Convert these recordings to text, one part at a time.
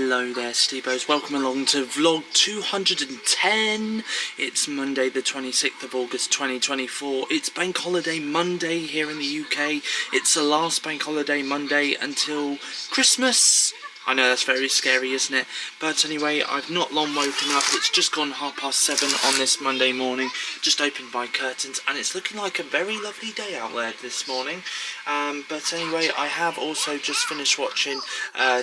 Hello there, Stevos. Welcome along to vlog 210. It's Monday the 26th of August 2024. It's Bank Holiday Monday here in the UK. It's the last Bank Holiday Monday until Christmas. I know that's very scary, isn't it? But anyway, I've not long woken up. It's just gone 7:30 on this Monday morning. Just opened my curtains and it's looking like a very lovely day out there this morning. But anyway, I have also just finished watching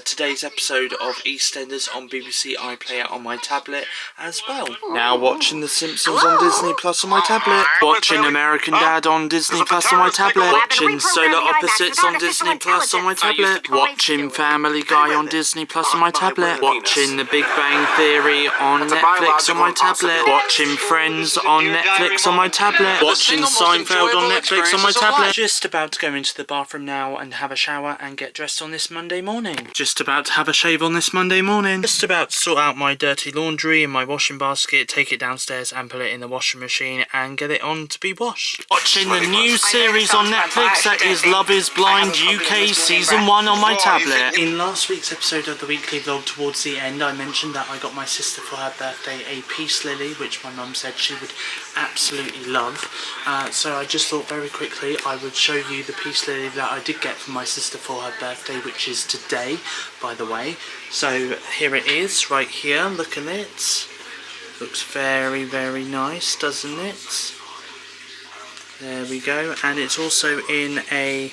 today's episode of EastEnders on BBC iPlayer on my tablet as well. Now watching The Simpsons on Disney Plus on my tablet. Watching American Dad on Disney Plus on my tablet. Watching Solar Opposites on Disney Plus on my tablet. Watching Family Guy on Disney Plus on my tablet. Watching The Big Bang Theory on Netflix on my tablet. Watching Friends on Netflix on my tablet. Watching Seinfeld on Netflix on my tablet. Just about to go into the bathroom now and have a shower and get dressed on this Monday morning. Just about to have a shave on this Monday morning. Just about to sort out my dirty laundry in my washing basket, take it downstairs and put it in the washing machine and get it on to be washed. Watching the new series on Netflix that is Love is Blind UK Season 1 on my tablet. In last week's episode of the weekly vlog, towards the end, I mentioned that I got my sister for her birthday a peace lily, which my mum said she would absolutely love. So I just thought very quickly I would show you the peace lily that I did get for my sister for her birthday, which is today, by the way. So here it is, right here, look at it. Looks very, very nice, doesn't it? There we go, and it's also in a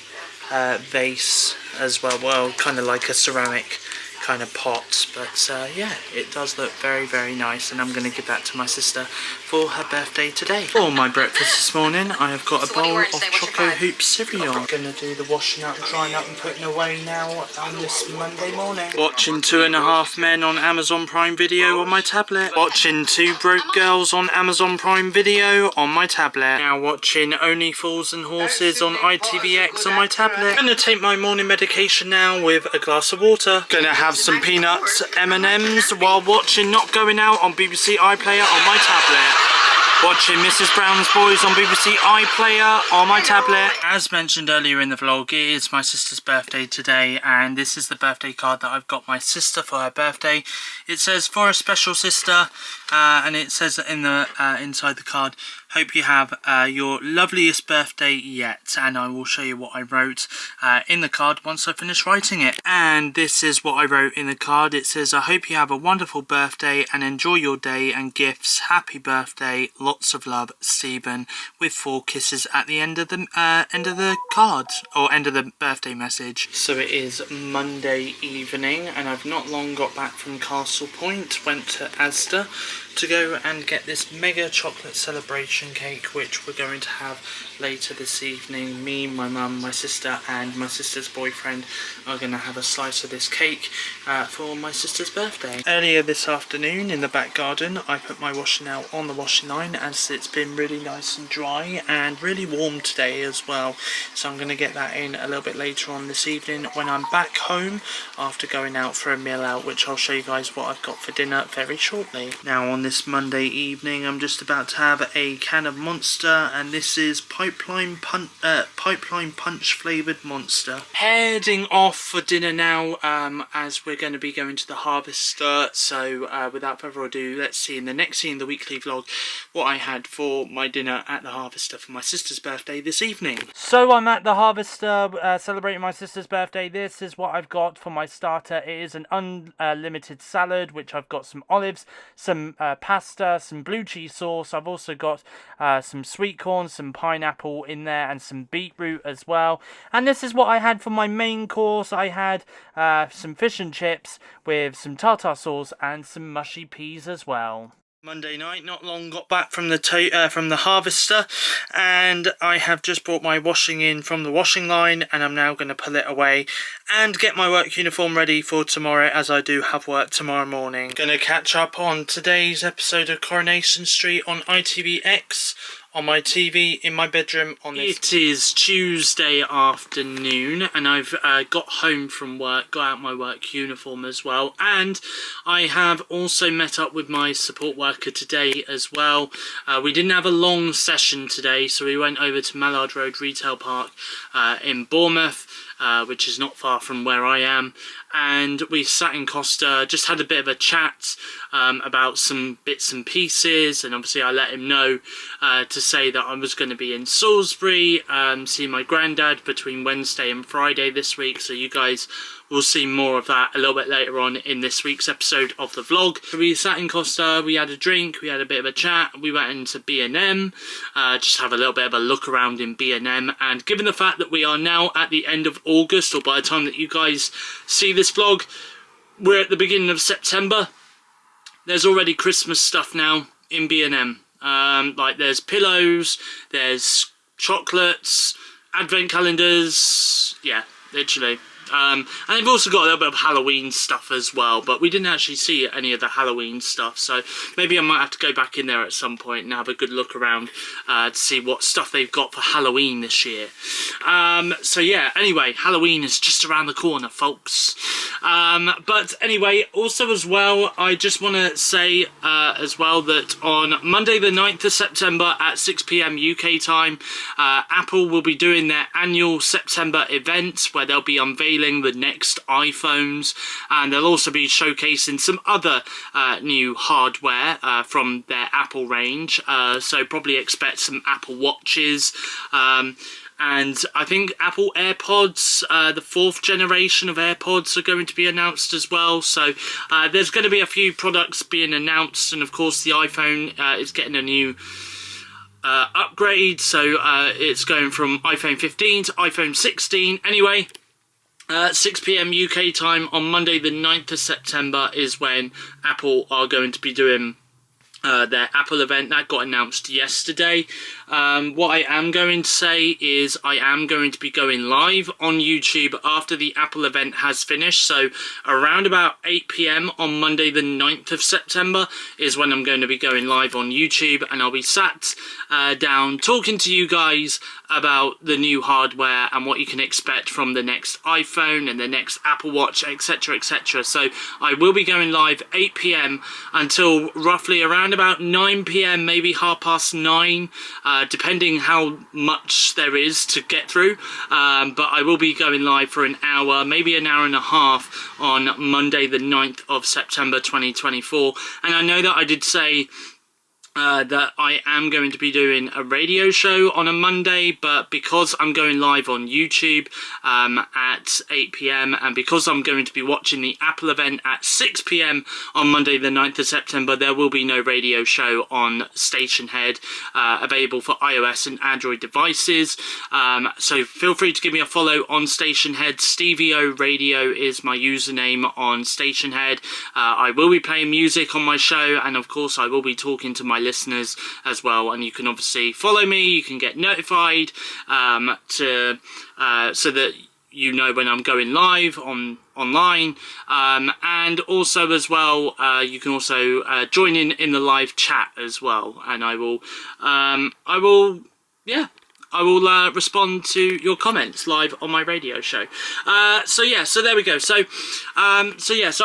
vase as well, kind of like a ceramic kind of pot, but yeah, it does look very, very nice, and I'm going to give that to my sister for her birthday today. For my breakfast this morning, I have got a bowl of Choco Hoop cereal. I'm going to do the washing up, drying up and putting away now on this Monday morning. Watching 2.5 Men on Amazon Prime Video on my tablet. Watching Two Broke Girls on Amazon Prime Video on my tablet. Now watching Only Fools and Horses on ITVX on my tablet. I'm going to take my morning medication now with a glass of water. Going to have some peanuts, M&M's while watching Not Going Out on BBC iPlayer on my tablet. Watching Mrs. Brown's Boys on BBC iPlayer on my tablet. As mentioned earlier in the vlog, it is my sister's birthday today, and this is the birthday card that I've got my sister for her birthday. It says, "For a special sister," and it says in the inside the card, "Hope you have your loveliest birthday yet," and I will show you what I wrote in the card once I finish writing it. And this is what I wrote in the card. It says, "I hope you have a wonderful birthday and enjoy your day and gifts. Happy birthday, lots of love, Stephen," with 4 kisses at the end of the card, or end of the birthday message. So it is Monday evening, and I've not long got back from Castle Point. Went to Asda to go and get this mega chocolate celebration cake, which we're going to have later this evening. Me, my mum, my sister and my sister's boyfriend are going to have a slice of this cake for my sister's birthday. Earlier this afternoon in the back garden, I put my washing out on the washing line, as it's been really nice and dry and really warm today as well. So I'm going to get that in a little bit later on this evening when I'm back home after going out for a meal out, which I'll show you guys what I've got for dinner very shortly. Now on this Monday evening, I'm just about to have a can of Monster, and this is Pipeline Punch flavoured Monster. Heading off for dinner now, as we're going to be going to the Harvester. So without further ado, let's see in the next scene, the weekly vlog, what I had for my dinner at the Harvester for my sister's birthday this evening. So I'm at the Harvester celebrating my sister's birthday. This is what I've got for my starter. It is an unlimited salad, which I've got some olives, some pasta, some blue cheese sauce. I've also got some sweet corn, some pineapple in there, and some beetroot as well. And this is what I had for my main course. I had some fish and chips with some tartar sauce and some mushy peas as well. Monday night, not long got back from the Harvester, and I have just brought my washing in from the washing line, and I'm now going to pull it away and get my work uniform ready for tomorrow, as I do have work tomorrow morning. Going to catch up on today's episode of Coronation Street on ITVX on my TV in my bedroom on this. It is Tuesday afternoon, and I've got home from work, got out my work uniform as well, and I have also met up with my support worker today as well. We didn't have a long session today, so we went over to Mallard Road Retail Park in Bournemouth. which is not far from where I am, and we sat in Costa, just had a bit of a chat about some bits and pieces, and obviously I let him know to say that I was going to be in Salisbury, seeing my granddad between Wednesday and Friday this week, so you guys will see more of that a little bit later on in this week's episode of the vlog. So we sat in Costa, we had a drink, we had a bit of a chat, we went into B&M, just have a little bit of a look around in B&M, and given the fact that we are now at the end of August, or by the time that you guys see this vlog, we're at the beginning of September, there's already Christmas stuff now in B&M. Like there's pillows, there's chocolates, advent calendars, yeah, literally. And they've also got a little bit of Halloween stuff as well, but we didn't actually see any of the Halloween stuff, so maybe I might have to go back in there at some point and have a good look around to see what stuff they've got for Halloween this year. So yeah, anyway, Halloween is just around the corner, folks. But anyway, also as well, I just want to say as well that on Monday the 9th of September at 6 PM UK time, Apple will be doing their annual September event where they'll be unveiling the next iPhones, and they'll also be showcasing some other new hardware from their Apple range, so probably expect some Apple Watches, and I think Apple AirPods, the 4th generation of AirPods, are going to be announced as well. So there's going to be a few products being announced, and of course the iPhone is getting a new upgrade, so it's going from iPhone 15 to iPhone 16. Anyway, 6 PM UK time on Monday the 9th of September is when Apple are going to be doing their Apple event. That got announced yesterday. What I am going to say is I am going to be going live on YouTube after the Apple event has finished, so around about 8 PM on Monday the 9th of September is when I'm going to be going live on YouTube, and I'll be sat down talking to you guys about the new hardware and what you can expect from the next iPhone and the next Apple Watch, etc, etc. So I will be going live 8 PM until roughly around about 9 PM, maybe 9:30, depending how much there is to get through, but I will be going live for an hour, maybe an hour and a half on Monday the 9th of September 2024, and I know that I did say that I am going to be doing a radio show on a Monday, but because I'm going live on YouTube at 8 PM, and because I'm going to be watching the Apple event at 6 PM on Monday the 9th of September, there will be no radio show on Stationhead available for iOS and Android devices. So feel free to give me a follow on Stationhead. SteveO Radio is my username on Stationhead. I will be playing music on my show, and of course I will be talking to my listeners as well, and you can obviously follow me, you can get notified so that you know when I'm going live online, and also as well you can also join in the live chat as well, and I will respond to your comments live on my radio show. So yeah, so there we go. So I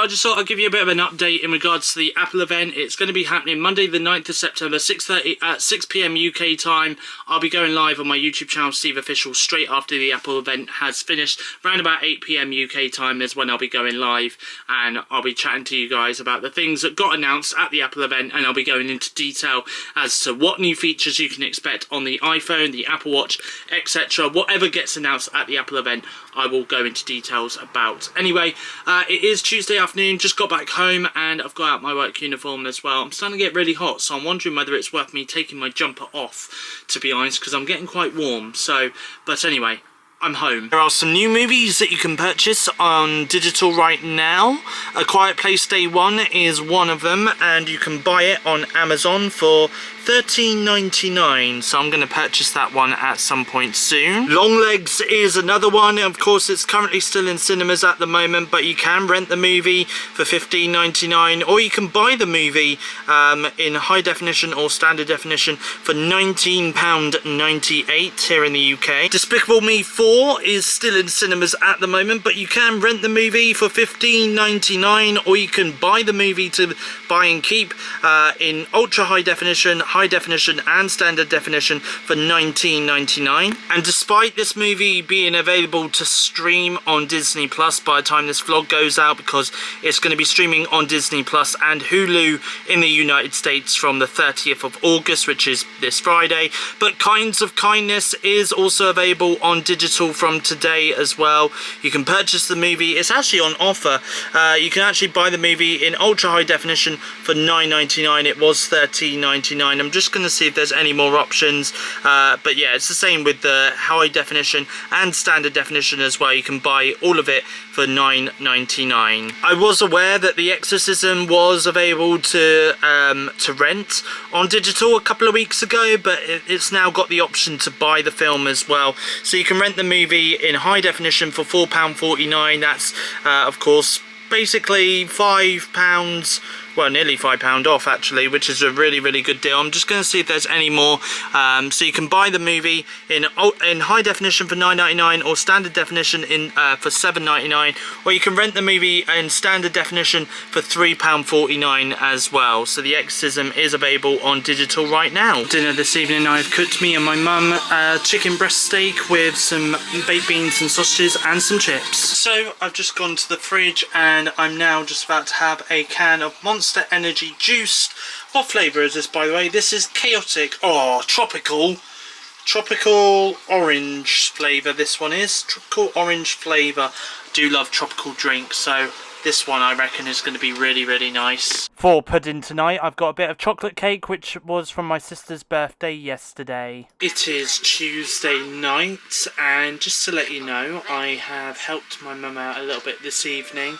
just thought I'd give you a bit of an update in regards to the Apple event. It's going to be happening Monday the 9th of September, 6:30 at 6 PM UK time. I'll be going live on my YouTube channel, SteveOfficial, straight after the Apple event has finished. Around about 8 PM UK time is when I'll be going live, and I'll be chatting to you guys about the things that got announced at the Apple event, and I'll be going into detail as to what new features you can expect on the iPhone, the Apple Watch, etc. Whatever gets announced at the Apple event, I will go into details about. Anyway, it is Tuesday afternoon, just got back home, and I've got out my work uniform as well. I'm starting to get really hot, so I'm wondering whether it's worth me taking my jumper off, to be honest, because I'm getting quite warm. So, but anyway, I'm home. There are some new movies that you can purchase on digital right now. A Quiet Place Day 1 is one of them, and you can buy it on Amazon for $13.99, so I'm going to purchase that one at some point soon. Longlegs is another one. Of course, it's currently still in cinemas at the moment, but you can rent the movie for $15.99, or you can buy the movie in high definition or standard definition for £19.98 here in the UK. Despicable Me 4 4 is still in cinemas at the moment, but you can rent the movie for $15.99, or you can buy the movie to buy and keep in ultra high definition and standard definition for $19.99. And despite this movie being available to stream on Disney Plus by the time this vlog goes out, because it's going to be streaming on Disney Plus and Hulu in the United States from the 30th of August, which is this Friday, but Kinds of Kindness is also available on digital from today as well. You can purchase the movie. It's actually on offer. You can actually buy the movie in ultra high definition for $9.99. It was $13.99. I'm just going to see if there's any more options, but yeah, it's the same with the high definition and standard definition as well. You can buy all of it for $9.99. I was aware that The Exorcism was available to rent on digital a couple of weeks ago, but it's now got the option to buy the film as well. So you can rent the movie in high definition for £4.49. That's of course basically £5, well, nearly £5 off actually, which is a really good deal. I'm just going to see if there's any more. So you can buy the movie in high definition for $9.99 or standard definition for $7.99, or you can rent the movie in standard definition for £3.49 as well. So The Exorcism is available on digital right now. Dinner this evening, I've cooked me and my mum chicken breast steak with some baked beans and sausages and some chips. So I've just gone to the fridge and I'm now just about to have a can of Monster Energy juice. What flavour is this, by the way? This is chaotic, tropical orange flavour. This one is tropical orange flavour. I do love tropical drinks, so this one I reckon is going to be really nice. For pudding tonight, I've got a bit of chocolate cake, which was from my sister's birthday yesterday. It is Tuesday night, and just to let you know, I have helped my mum out a little bit this evening.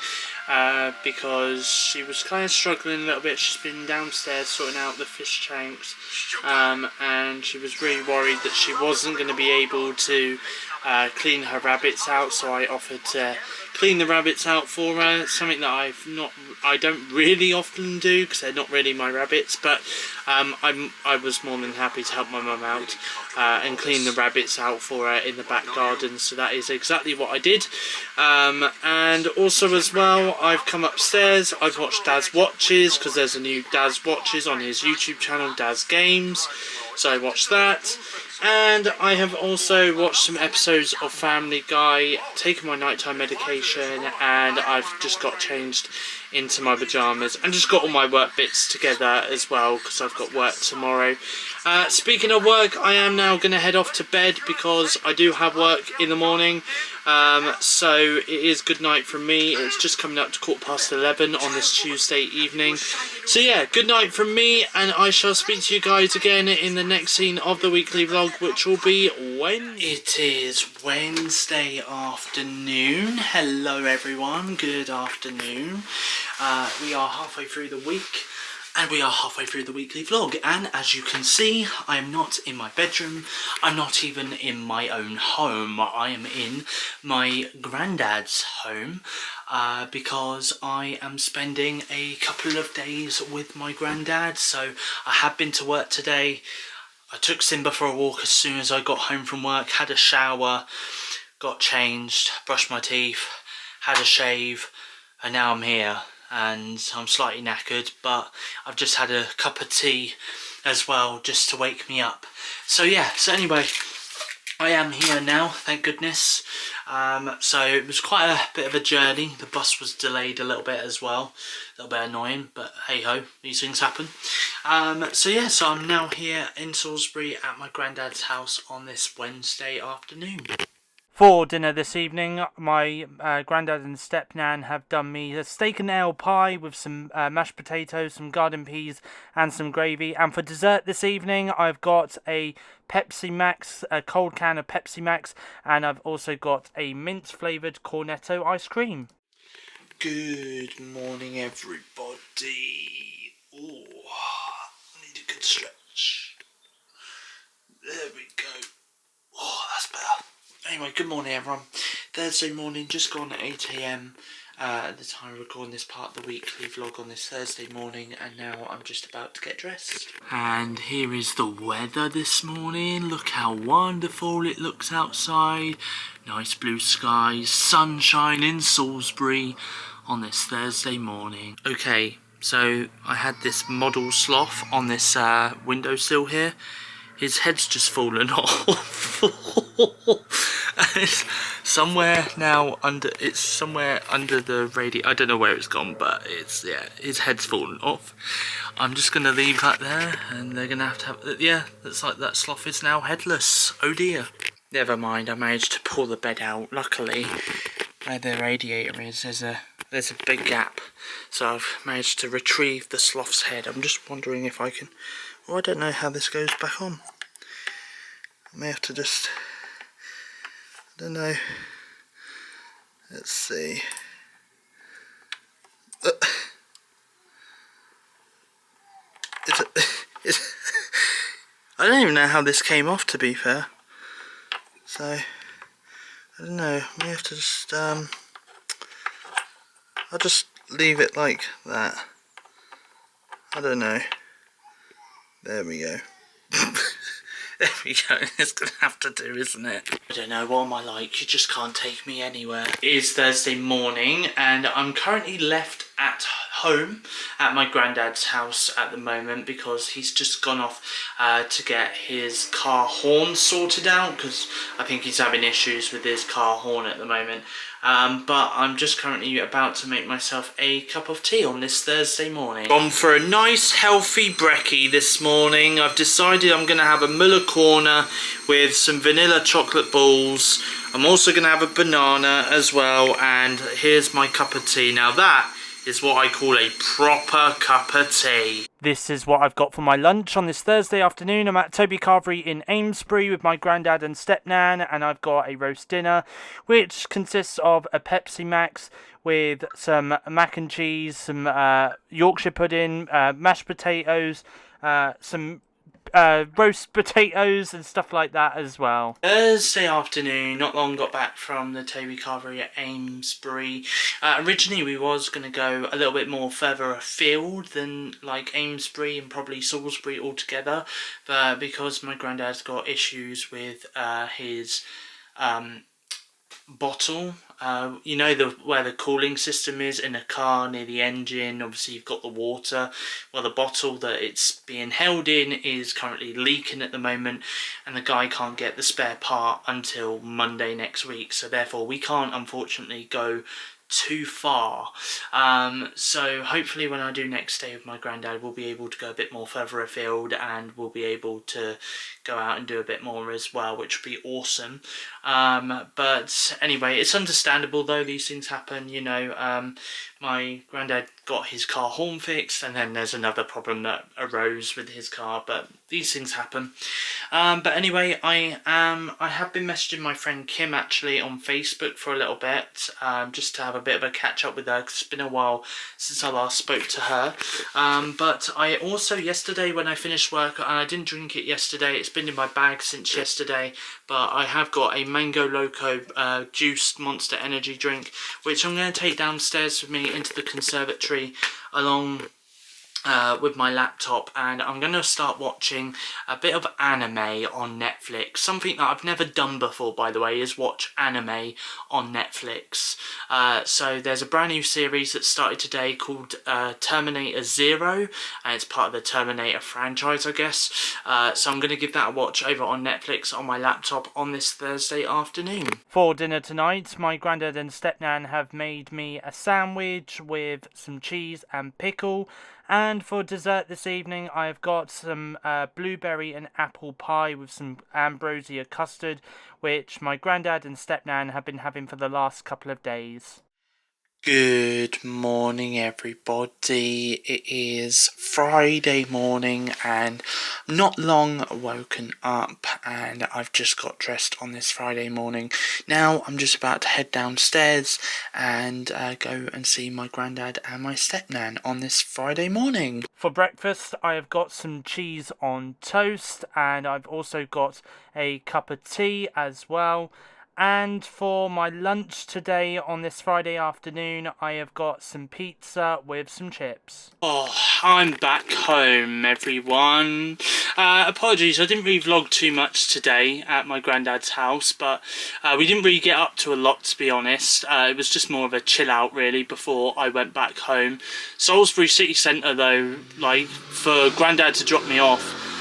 Because she was kind of struggling a little bit. She's been downstairs sorting out the fish tanks, and she was really worried that she wasn't going to be able to clean her rabbits out, so I offered to clean the rabbits out for her. Something that I don't really often do, because they're not really my rabbits, but I was more than happy to help my mum out and clean the rabbits out for her in the back garden. So that is exactly what I did. And also as well, I've come upstairs, I've watched Daz Watches, because there's a new Daz Watches on his YouTube channel, Daz Games, so I watched that. And I have also watched some episodes of Family Guy, taken my nighttime medication, and I've just got changed into my pyjamas and just got all my work bits together as well, because I've got work tomorrow. Speaking of work, I am now going to head off to bed because I do have work in the morning. So it is good night from me. It's just coming up to 11:15 on this Tuesday evening. So yeah, good night from me, and I shall speak to you guys again in the next scene of the weekly vlog, which will be when it is Wednesday afternoon. Hello everyone, good afternoon. We are halfway through the week, and we are halfway through the weekly vlog, and as you can see, I am not in my bedroom. I'm not even in my own home. I am in my granddad's home because I am spending a couple of days with my granddad. So I have been to work today. I took Simba for a walk as soon as I got home from work, had a shower, got changed, brushed my teeth, had a shave, and now I'm here. And I'm slightly knackered, but I've just had a cup of tea as well, just to wake me up. So yeah, so anyway, I am here now, thank goodness. So it was quite a bit of a journey. The bus was delayed a little bit as well, a little bit annoying, but hey ho, these things happen. So yeah, so I'm now here in Salisbury at my granddad's house on this Wednesday afternoon. For dinner this evening, my granddad and stepnan have done me a steak and ale pie with some mashed potatoes, some garden peas and some gravy. And for dessert this evening, I've got a Pepsi Max, a cold can of Pepsi Max, and I've also got a mint flavoured cornetto ice cream. Good morning everybody. Oh, I need a good stretch. There we go. Oh, that's better. Anyway, good morning everyone. Thursday morning, just gone at 8 AM, at the time of recording this part of the weekly vlog on this Thursday morning, and now I'm just about to get dressed. And here is the weather this morning. Look how wonderful it looks outside. Nice blue skies, sunshine in Salisbury on this Thursday morning. Okay, so I had this model sloth on this windowsill here. His head's just fallen off. And it's somewhere now under. It's somewhere under the radiator. I don't know where it's gone, but it's, yeah, his head's fallen off. I'm just gonna leave that there, and they're gonna have to have. Yeah, that's like that sloth is now headless. Oh dear. Never mind. I managed to pull the bed out. Luckily, where the radiator is, there's a big gap, so I've managed to retrieve the sloth's head. I'm just wondering if I can. Well, I don't know how this goes back on. I may have to just, I don't know. Let's see. I don't even know how this came off, to be fair. So, I don't know. I may have to just, I'll just leave it like that. I don't know. There we go. There we go. It's gonna have to do, isn't it? I don't know, what am I like? You just can't take me anywhere. It is Thursday morning, and I'm currently left at home at my granddad's house at the moment because he's just gone off to get his car horn sorted out, because I think he's having issues with his car horn at the moment. But I'm just currently about to make myself a cup of tea on this Thursday morning. Gone for a nice healthy brekkie this morning. I've decided I'm going to have a Muller Corner with some vanilla chocolate balls. I'm also going to have a banana as well, and here's my cup of tea. Now that is what I call a proper cup of tea. This is what I've got for my lunch on this Thursday afternoon. I'm at Toby Carvery in Amesbury with my granddad and stepnan, and I've got a roast dinner which consists of a Pepsi Max with some mac and cheese, some Yorkshire pudding, mashed potatoes, some roast potatoes and stuff like that as well. Thursday afternoon, not long got back from the Toby Carvery at Amesbury. Originally we was going to go a little bit more further afield than like Amesbury and probably Salisbury altogether, but because my granddad's got issues with his bottle, you know, where the cooling system is in a car near the engine, obviously you've got the water. Well, the bottle that it's being held in is currently leaking at the moment, and the guy can't get the spare part until Monday next week, so therefore we can't unfortunately go too far. So hopefully when I do next stay with my granddad, we'll be able to go a bit more further afield, and we'll be able to go out and do a bit more as well, which would be awesome. But anyway, it's understandable though, these things happen, you know. My granddad got his car horn fixed, and then there's another problem that arose with his car, but these things happen. But anyway, I have been messaging my friend Kim actually on Facebook for a little bit, just to have a bit of a catch up with her, 'cause it's been a while since I last spoke to her. But I also, yesterday when I finished work, and I didn't drink it yesterday, it's been in my bag since yesterday, but I have got a Mango Loco juiced Monster Energy drink, which I'm going to take downstairs with me into the conservatory along with my laptop, and I'm going to start watching a bit of anime on Netflix. Something that I've never done before, by the way, is watch anime on Netflix. So there's a brand new series that started today called Terminator Zero, and it's part of the Terminator franchise, I guess. So I'm going to give that a watch over on Netflix on my laptop on this Thursday afternoon. For dinner tonight, my granddad and stepnan have made me a sandwich with some cheese and pickle. And for dessert this evening, I've got some blueberry and apple pie with some ambrosia custard, which my granddad and stepnan have been having for the last couple of days. Good morning, everybody. It is Friday morning, and I'm not long woken up, and I've just got dressed on this Friday morning. Now I'm just about to head downstairs and go and see my granddad and my stepnan on this Friday morning. For breakfast, I have got some cheese on toast, and I've also got a cup of tea as well. And for my lunch today on this Friday afternoon, I have got some pizza with some chips. Oh, I'm back home, everyone. Apologies, I didn't really vlog too much today at my granddad's house, but we didn't really get up to a lot, to be honest. It was just more of a chill out, really, before I went back home. Salisbury City Centre, though, like, for granddad to drop me off,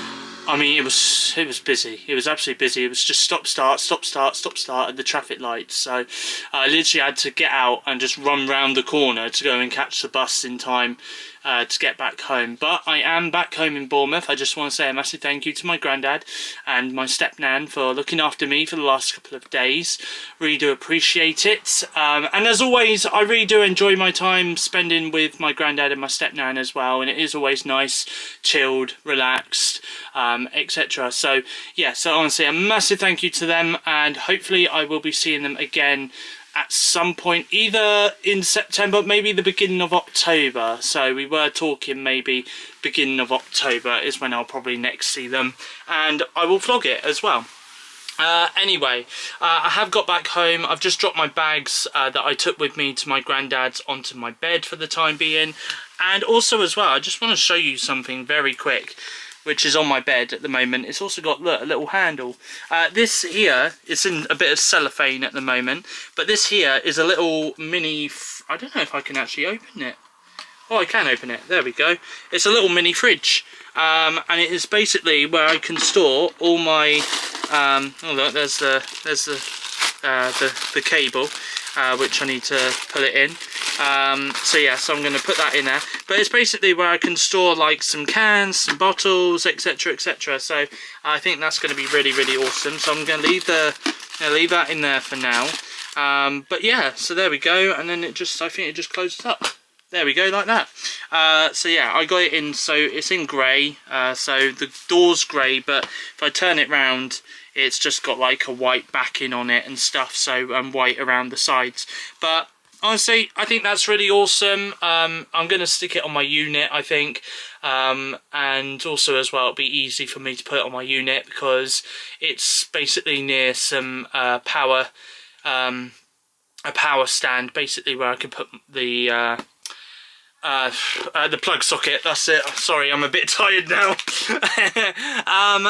I mean, it was busy. It was absolutely busy. It was just stop, start, stop, start, stop, start at the traffic lights. So I literally had to get out and just run round the corner to go and catch the bus in time to get back home. But I am back home in Bournemouth. I just want to say a massive thank you to my granddad and my step-nan for looking after me for the last couple of days. Really do appreciate it. And as always, I really do enjoy my time spending with my granddad and my step-nan as well. And it is always nice, chilled, relaxed, etc. So yeah, so honestly a massive thank you to them, and hopefully I will be seeing them again at some point, either in September, maybe the beginning of October. So we were talking maybe beginning of October is when I'll probably next see them, and I will vlog it as well. Anyway, I have got back home. I've just dropped my bags that I took with me to my granddad's onto my bed for the time being. And also as well, I just want to show you something very quick, which is on my bed at the moment. It's also got, look, a little handle. This here, it's in a bit of cellophane at the moment, but this here is a little mini, I don't know if I can actually open it. Oh, I can open it, there we go. It's a little mini fridge, and it is basically where I can store all my, oh look, there's the cable, which I need to put it in. So yeah, so I'm going to put that in there, but it's basically where I can store like some cans, some bottles, etc, etc. So I think that's going to be really, really awesome. So I'm going to leave that in there for now. But yeah, so there we go, and then I think it just closes up. There we go, like that. So yeah, I got it in, so it's in grey, so the door's grey, but if I turn it round, it's just got like a white backing on it and stuff, so white around the sides. But honestly, I think that's really awesome. I'm going to stick it on my unit, I think, and also as well, it'll be easy for me to put it on my unit because it's basically near some a power stand, basically, where I can put the plug socket. That's it. Sorry, I'm a bit tired now.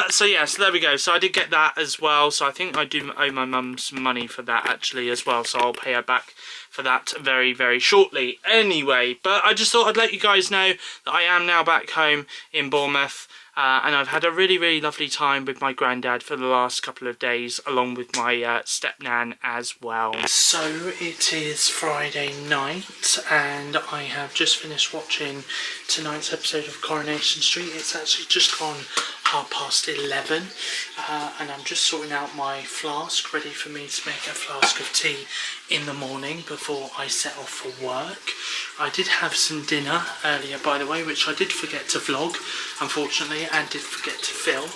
So yeah, so there we go. So I did get that as well, so I think I do owe my mum some money for that actually as well, so I'll pay her back for that very, very shortly. Anyway, but I just thought I'd let you guys know that I am now back home in Bournemouth. And I've had a really, really lovely time with my granddad for the last couple of days, along with my step-nan as well. So it is Friday night, and I have just finished watching tonight's episode of Coronation Street. It's actually just gone 11:30, and I'm just sorting out my flask, ready for me to make a flask of tea in the morning before I set off for work. I did have some dinner earlier, by the way, which I did forget to vlog, unfortunately, and did forget to film.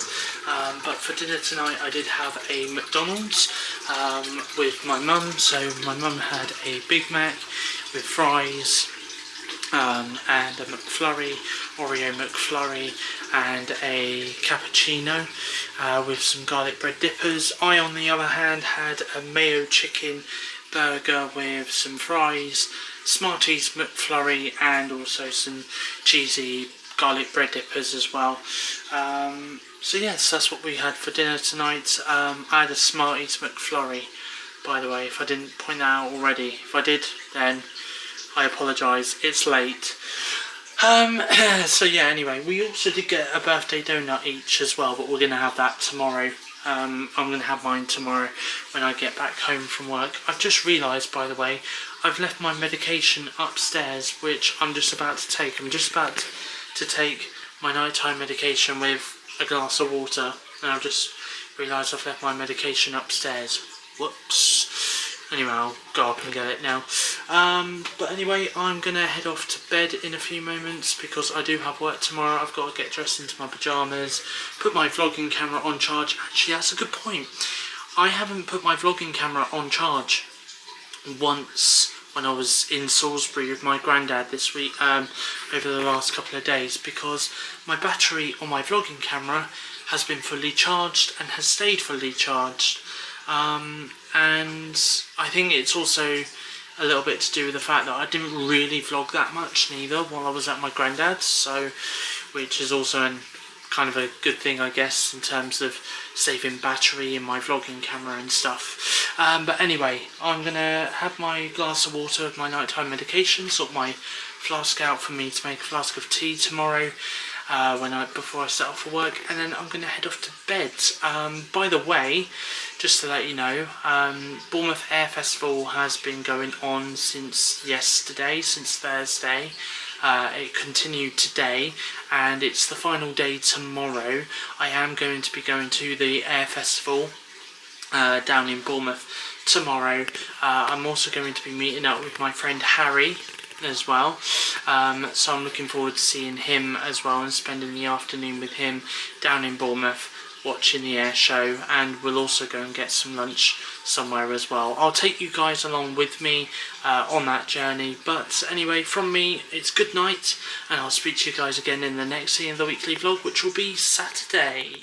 But for dinner tonight, I did have a McDonald's with my mum. So my mum had a Big Mac with fries, and a McFlurry, Oreo McFlurry, and a cappuccino with some garlic bread dippers. I, on the other hand, had a mayo chicken burger with some fries, Smarties McFlurry, and also some cheesy garlic bread dippers as well. So yes, that's what we had for dinner tonight. I had a Smarties McFlurry, by the way, if I didn't point that out already. If I did, then I apologise, it's late. So yeah, anyway, we also did get a birthday donut each as well, but we're going to have that tomorrow. I'm going to have mine tomorrow when I get back home from work. I've just realised, by the way, I've left my medication upstairs, which I'm just about to take. I'm just about to take my nighttime medication with a glass of water, and I've just realised I've left my medication upstairs. Whoops. Anyway, I'll go up and get it now. But anyway, I'm going to head off to bed in a few moments because I do have work tomorrow. I've got to get dressed into my pyjamas, put my vlogging camera on charge. Actually, that's a good point. I haven't put my vlogging camera on charge once when I was in Salisbury with my granddad this week, over the last couple of days, because my battery on my vlogging camera has been fully charged and has stayed fully charged. and I think it's also a little bit to do with the fact that I didn't really vlog that much neither while I was at my granddad's, so which is also kind of a good thing, I guess, in terms of saving battery in my vlogging camera and stuff. But anyway, I'm gonna have my glass of water with my nighttime medication, sort my flask out for me to make a flask of tea tomorrow before I set off for work, and then I'm gonna head off to bed. By the way, just to let you know, Bournemouth Air Festival has been going on since yesterday, since Thursday. It continued today, and it's the final day tomorrow. I am going to be going to the Air Festival down in Bournemouth tomorrow. I'm also going to be meeting up with my friend Harry as well, so I'm looking forward to seeing him as well and spending the afternoon with him down in Bournemouth watching the air show, and we'll also go and get some lunch somewhere as well. I'll take you guys along with me on that journey, but anyway, from me, it's good night, and I'll speak to you guys again in the next scene of the weekly vlog, which will be Saturday.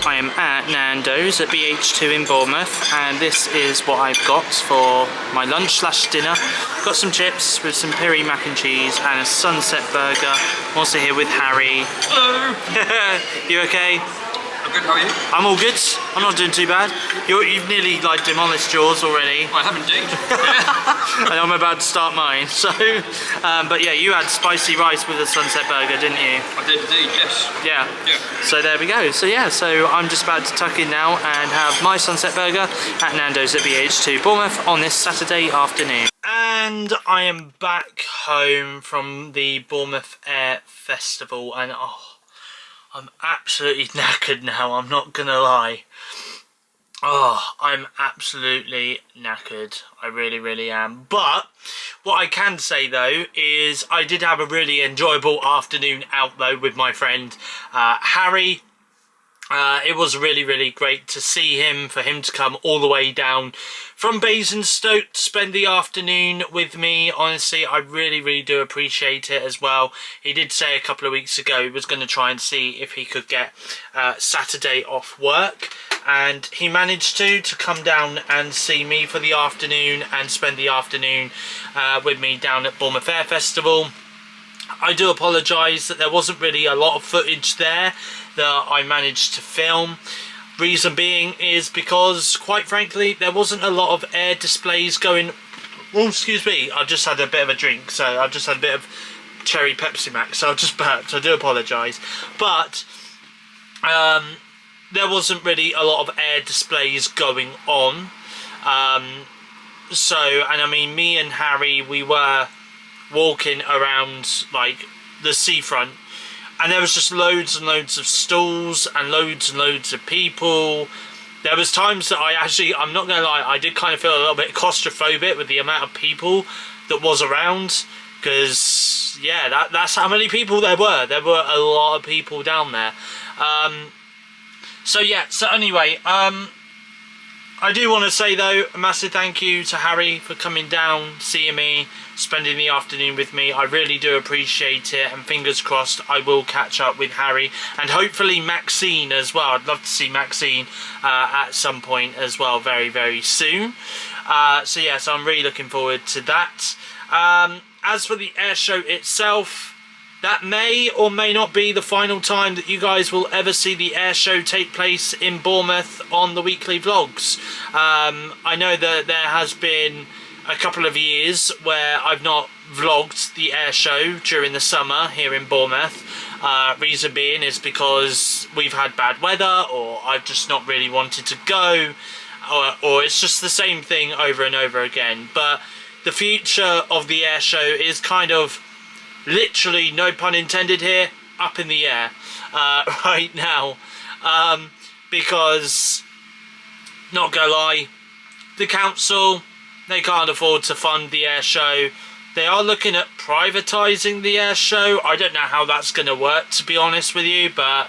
I am at Nando's at BH2 in Bournemouth, and this is what I've got for my lunch / dinner. Got some chips with some peri mac and cheese and a sunset burger. I'm also here with Harry. Hello! You okay? I'm good, how are you? I'm all good. I'm not doing too bad. You've nearly like demolished yours already. I have indeed. And I'm about to start mine. So, but yeah, you had spicy rice with a sunset burger, didn't you? I did indeed, yes. Yeah. Yeah. So there we go. So yeah, so I'm just about to tuck in now and have my sunset burger at Nando's at BH2 Bournemouth on this Saturday afternoon. And I am back home from the Bournemouth Air Festival, and I'm absolutely knackered now, I'm not gonna lie. I'm absolutely knackered. I really, really am. But what I can say though is I did have a really enjoyable afternoon out though with my friend Harry. It was really, really great to see him, for him to come all the way down from Basingstoke to spend the afternoon with me. Honestly, I really, really do appreciate it as well. He did say a couple of weeks ago he was going to try and see if he could get Saturday off work, and he managed to come down and see me for the afternoon and spend the afternoon with me down at Bournemouth Air Festival. I do apologise that there wasn't really a lot of footage there that I managed to film. Reason being is because, quite frankly, there wasn't a lot of air displays going. Oh, excuse me, I just had a bit of a drink, so I just had a bit of cherry Pepsi Max, so I just burped. I do apologise, but there wasn't really a lot of air displays going on. So, and I mean, me and Harry, we were walking around like the seafront, and there was just loads and loads of stalls and loads of people. There was times that I'm not gonna lie, I did kind of feel a little bit claustrophobic with the amount of people that was around, because yeah, that's how many people there were. There were a lot of people down there. So yeah, so anyway, I I do want to say though, a massive thank you to Harry for coming down, seeing me, spending the afternoon with me. I really do appreciate it, and fingers crossed I will catch up with Harry and hopefully Maxine as well. I'd love to see Maxine at some point as well very, very soon. So yeah, so I'm really looking forward to that. As for the air show itself, that may or may not be the final time that you guys will ever see the air show take place in Bournemouth on the weekly vlogs. I know that there has been a couple of years where I've not vlogged the air show during the summer here in Bournemouth. Reason being is because we've had bad weather, or I've just not really wanted to go, or it's just the same thing over and over again. But the future of the air show is kind of, literally, no pun intended here, up in the air right now, because, not gonna lie, the council, they can't afford to fund the air show. They are looking at privatising the air show. I don't know how that's going to work, to be honest with you, but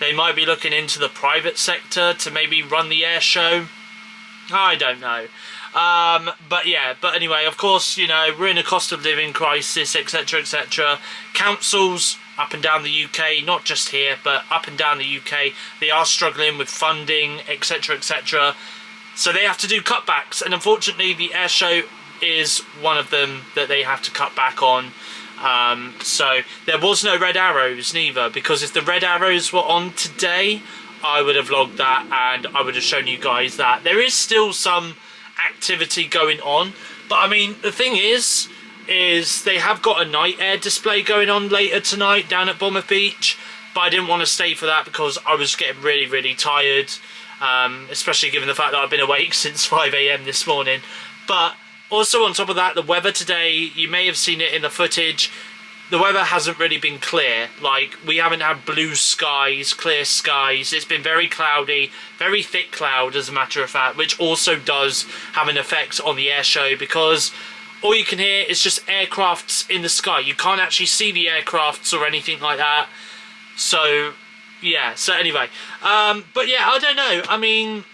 they might be looking into the private sector to maybe run the air show. I don't know. But yeah, but anyway, of course, you know, we're in a cost of living crisis, etc, etc. Councils up and down the UK, not just here, but up and down the UK, they are struggling with funding, etc, etc. So they have to do cutbacks, and unfortunately the air show is one of them that they have to cut back on. So there was no red arrows neither, because if the red arrows were on today, I would have vlogged that and I would have shown you guys that. There is still some activity going on, but I mean, the thing is they have got a night air display going on later tonight down at Bournemouth Beach, but I didn't want to stay for that because I was getting really, really tired, especially given the fact that I've been awake since 5 AM this morning. But also on top of that, the weather today, you may have seen it in the footage, the weather hasn't really been clear. Like, we haven't had blue skies, clear skies. It's been very cloudy, very thick cloud as a matter of fact, which also does have an effect on the air show, because all you can hear is just aircrafts in the sky. You can't actually see the aircrafts or anything like that. So yeah, so anyway, but yeah, I don't know. I mean,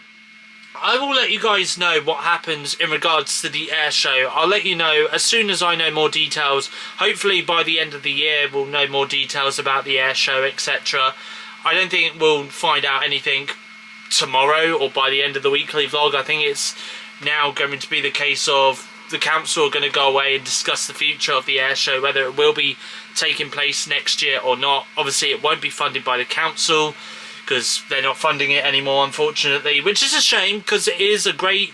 I will let you guys know what happens in regards to the air show. I'll let you know as soon as I know more details. Hopefully by the end of the year we'll know more details about the air show, etc. I don't think we'll find out anything tomorrow or by the end of the weekly vlog. I think it's now going to be the case of the council are going to go away and discuss the future of the air show, whether it will be taking place next year or not. Obviously it won't be funded by the council, because they're not funding it anymore, unfortunately, which is a shame, because it is a great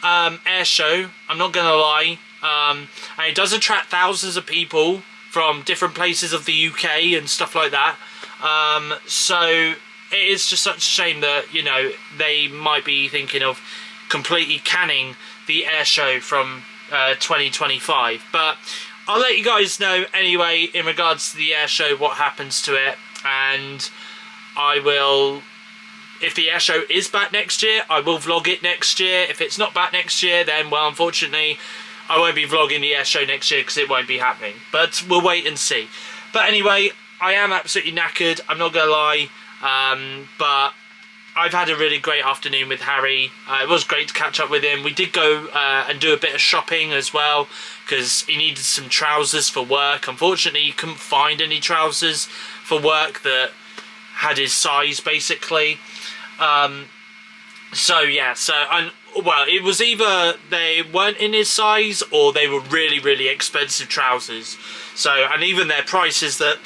air show, I'm not gonna lie, and it does attract thousands of people from different places of the UK and stuff like that. So it is just such a shame that, you know, they might be thinking of completely canning the air show from 2025, but I'll let you guys know anyway in regards to the air show what happens to it. And I will, if the air show is back next year, I will vlog it next year. If it's not back next year, then, well, unfortunately, I won't be vlogging the air show next year because it won't be happening. But we'll wait and see. But anyway, I am absolutely knackered, I'm not going to lie. But I've had a really great afternoon with Harry. It was great to catch up with him. We did go and do a bit of shopping as well, because he needed some trousers for work. Unfortunately, he couldn't find any trousers for work that had his size, basically. So yeah, well, it was either they weren't in his size or they were really, really expensive trousers. So, and even their prices that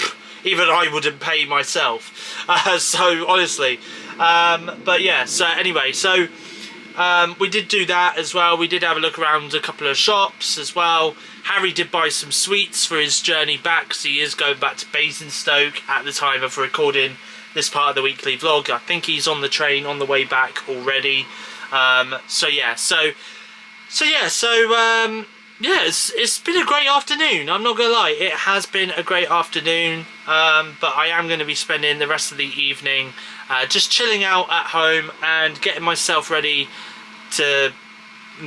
even I wouldn't pay myself. So honestly, but yeah, so anyway, so we did do that as well. We did have a look around a couple of shops as well. Harry did buy some sweets for his journey back, because he is going back to Basingstoke at the time of recording this part of the weekly vlog. I think he's on the train on the way back already. So yeah, yeah, it's been a great afternoon, I'm not gonna lie, it has been a great afternoon. But I am going to be spending the rest of the evening just chilling out at home and getting myself ready to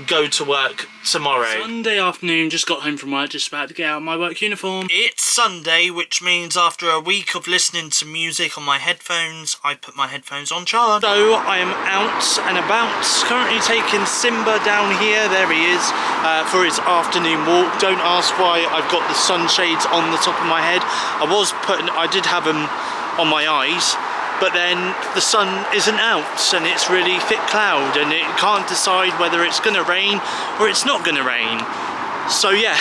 go to work tomorrow. Sunday afternoon, just got home from work, just about to get out of my work uniform. It's Sunday, which means after a week of listening to music on my headphones, I put my headphones on charge. So I am out and about, currently taking Simba down here, there he is, for his afternoon walk. Don't ask why I've got the sunshades on the top of my head. I did have them on my eyes, but then the sun isn't out and it's really thick cloud and it can't decide whether it's gonna rain or it's not gonna rain. So yeah,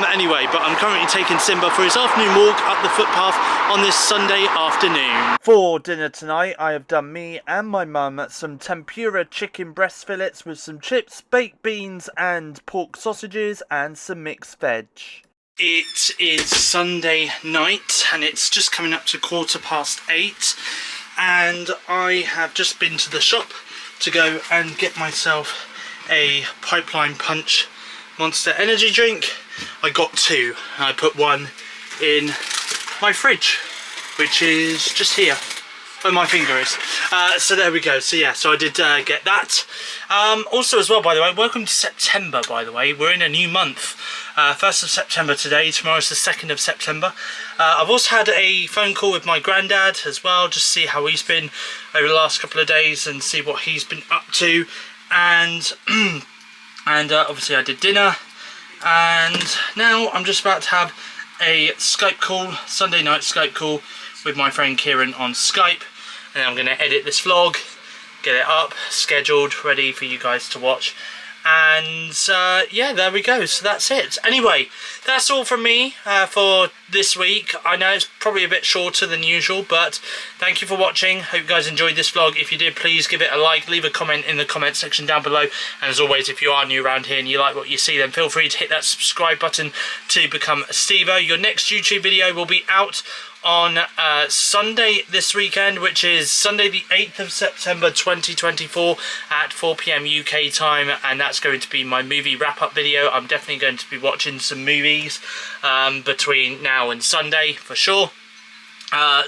anyway, but I'm currently taking Simba for his afternoon walk up the footpath on this Sunday afternoon. For dinner tonight, I have done me and my mum some tempura chicken breast fillets with some chips, baked beans and pork sausages and some mixed veg. It is Sunday night and it's just coming up to 8:15 and I have just been to the shop to go and get myself a Pipeline Punch Monster energy drink. I got two. I put one in my fridge, which is just here where my finger is. So there we go. So yeah, so I did get that. Also as well, by the way, welcome to September, by the way. We're in a new month. 1st of September today, tomorrow's the 2nd of September. I've also had a phone call with my granddad as well, just to see how he's been over the last couple of days and see what he's been up to. And obviously I did dinner, and now I'm just about to have a Skype call, Sunday night Skype call with my friend Kieran on Skype, and I'm going to edit this vlog, get it up, scheduled, ready for you guys to watch. And yeah, there we go. So that's it. Anyway, that's all from me for this week. I know it's probably a bit shorter than usual, but thank you for watching. Hope you guys enjoyed this vlog. If you did, please give it a like, leave a comment in the comment section down below, and as always, if you are new around here and you like what you see, then feel free to hit that subscribe button to become a Stevo. Your next YouTube video will be out on Sunday this weekend, which is Sunday the 8th of September 2024 at 4 PM UK time, and that's going to be my movie wrap-up video. I'm definitely going to be watching some movies between now and Sunday for sure.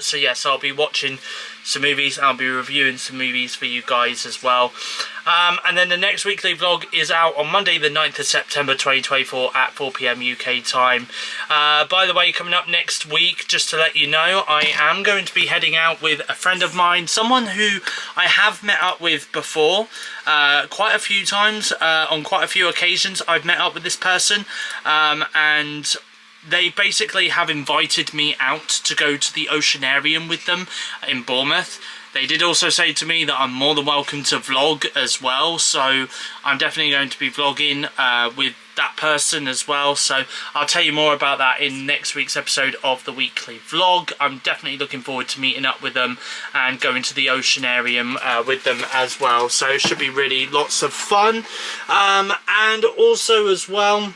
So yes, I'll be watching some movies, I'll be reviewing some movies for you guys as well. And then the next weekly vlog is out on Monday the 9th of September 2024 at 4 PM UK time. By the way, coming up next week, just to let you know, I am going to be heading out with a friend of mine, someone who I have met up with before quite a few times. On quite a few occasions I've met up with this person, and they basically have invited me out to go to the Oceanarium with them in Bournemouth. They did also say to me that I'm more than welcome to vlog as well, so I'm definitely going to be vlogging with that person as well. So I'll tell you more about that in next week's episode of the weekly vlog. I'm definitely looking forward to meeting up with them and going to the Oceanarium with them as well. So it should be really lots of fun. And also as well,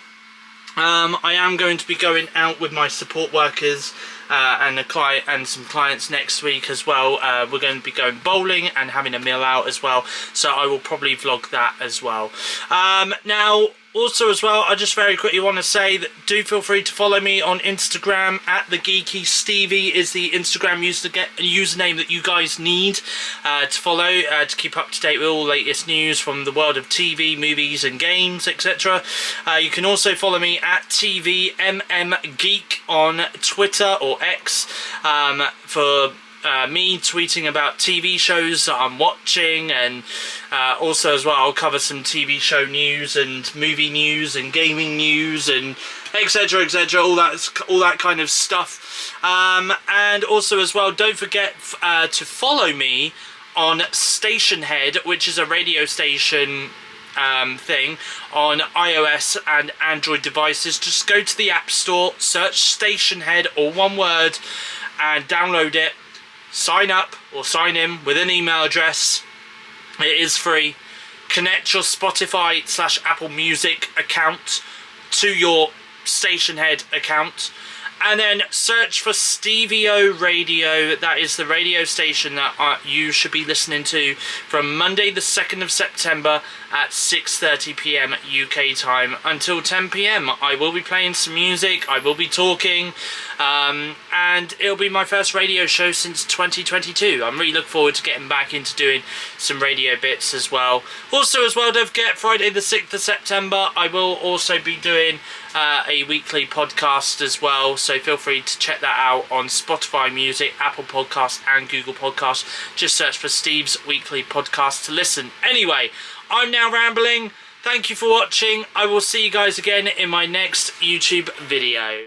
I am going to be going out with my support workers and a client and some clients next week as well. We're going to be going bowling and having a meal out as well, so I will probably vlog that as well. Now also as well, I just very quickly want to say that do feel free to follow me on Instagram at the Geeky Stevie is the Instagram username that you guys need to follow to keep up to date with all latest news from the world of TV, movies and games, etc. You can also follow me at TVMMGeek on Twitter or X for me tweeting about TV shows that I'm watching, and also as well I'll cover some TV show news and movie news and gaming news and etc, all that kind of stuff. And also as well, don't forget to follow me on Stationhead, which is a radio station thing on iOS and Android devices. Just go to the App Store, search Stationhead, all one word, and download it. Sign up or sign in with an email address. It is free. Connect your Spotify/Apple Music account to your Stationhead account, and then search for Stevio Radio. That is the radio station that you should be listening to from Monday the 2nd of September at 6:30 PM UK time until 10 PM. I will be playing some music, I will be talking, and it'll be my first radio show since 2022. I'm really looking forward to getting back into doing some radio bits as well. Also as well, don't forget, Friday the 6th of September, I will also be doing a weekly podcast as well, so feel free to check that out on Spotify Music, Apple Podcasts and Google Podcasts. Just search for Steve's Weekly Podcast to listen. Anyway, I'm now rambling. Thank you for watching. I will see you guys again in my next YouTube video.